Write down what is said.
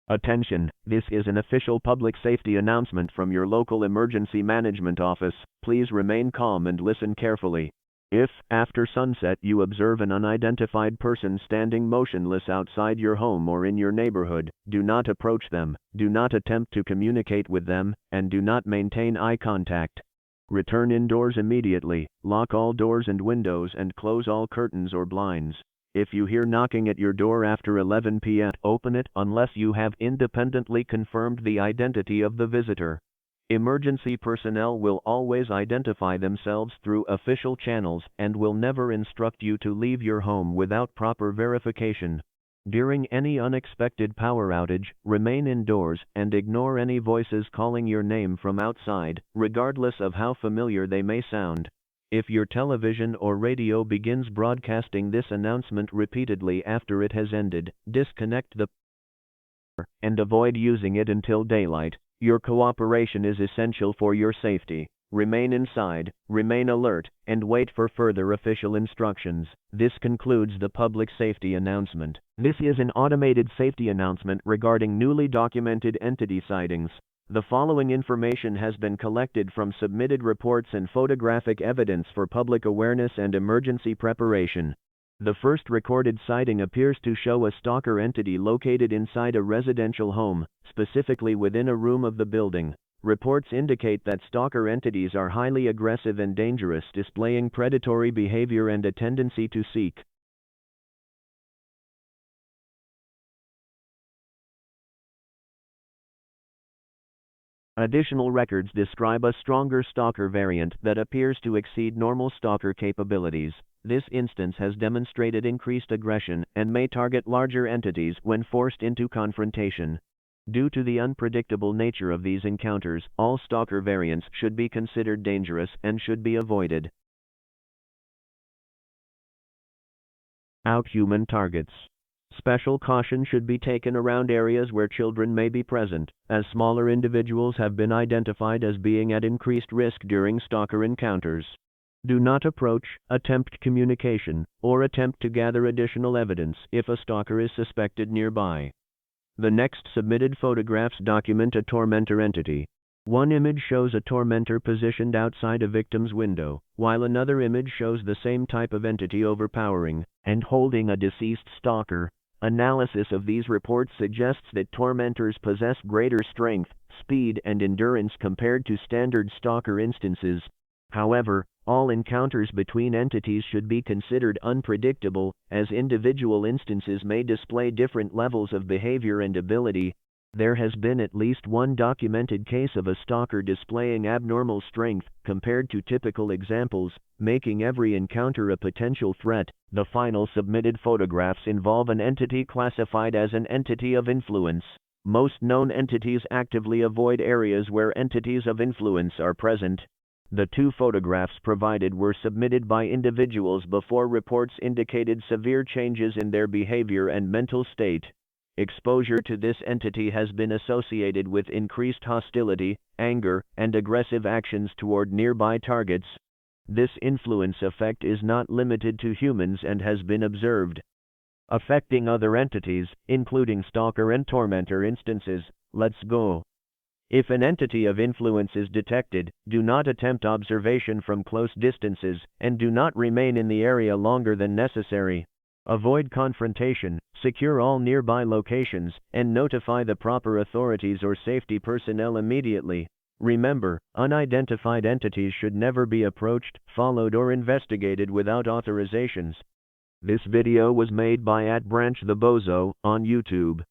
Attention, this is an official public safety announcement from your local emergency management office. Please remain calm and listen carefully. If, after sunset, you observe an unidentified person standing motionless outside your home or in your neighborhood, do not approach them, do not attempt to communicate with them, and do not maintain eye contact. Return indoors immediately, lock all doors and windows and close all curtains or blinds. If you hear knocking at your door after 11 p.m., open it unless you have independently confirmed the identity of the visitor. Emergency personnel will always identify themselves through official channels and will never instruct you to leave your home without proper verification. During any unexpected power outage, remain indoors and ignore any voices calling your name from outside, regardless of how familiar they may sound. If your television or radio begins broadcasting this announcement repeatedly after it has ended, disconnect the power and avoid using it until daylight. Your cooperation is essential for your safety. Remain inside, remain alert, and wait for further official instructions. This concludes the public safety announcement. This is an automated safety announcement regarding newly documented entity sightings. The following information has been collected from submitted reports and photographic evidence for public awareness and emergency preparation. The first recorded sighting appears to show a stalker entity located inside a residential home, specifically within a room of the building. Reports indicate that stalker entities are highly aggressive and dangerous, displaying predatory behavior and a tendency to seek additional records describe a stronger stalker variant that appears to exceed normal stalker capabilities. This instance has demonstrated increased aggression and may target larger entities when forced into confrontation. Due to the unpredictable nature of these encounters, all stalker variants should be considered dangerous and should be avoided. Outhuman targets. Special caution should be taken around areas where children may be present, as smaller individuals have been identified as being at increased risk during stalker encounters. Do not approach, attempt communication, or attempt to gather additional evidence if a stalker is suspected nearby. The next submitted photographs document a tormentor entity. One image shows a tormentor positioned outside a victim's window, while another image shows the same type of entity overpowering and holding a deceased stalker. Analysis of these reports suggests that tormentors possess greater strength, speed, and endurance compared to standard stalker instances. However, all encounters between entities should be considered unpredictable, as individual instances may display different levels of behavior and ability. There has been at least one documented case of a stalker displaying abnormal strength compared to typical examples, making every encounter a potential threat. The final submitted photographs involve an entity classified as an entity of influence. Most known entities actively avoid areas where entities of influence are present. The two photographs provided were submitted by individuals before reports indicated severe changes in their behavior and mental state. Exposure to this entity has been associated with increased hostility, anger, and aggressive actions toward nearby targets. This influence effect is not limited to humans and has been observed affecting other entities, including stalker and tormentor instances. Let's go. If an entity of influence is detected, do not attempt observation from close distances, and do not remain in the area longer than necessary. Avoid confrontation, secure all nearby locations, and notify the proper authorities or safety personnel immediately. Remember, unidentified entities should never be approached, followed, or investigated without authorizations. This video was made by @BranchTheBozo on YouTube.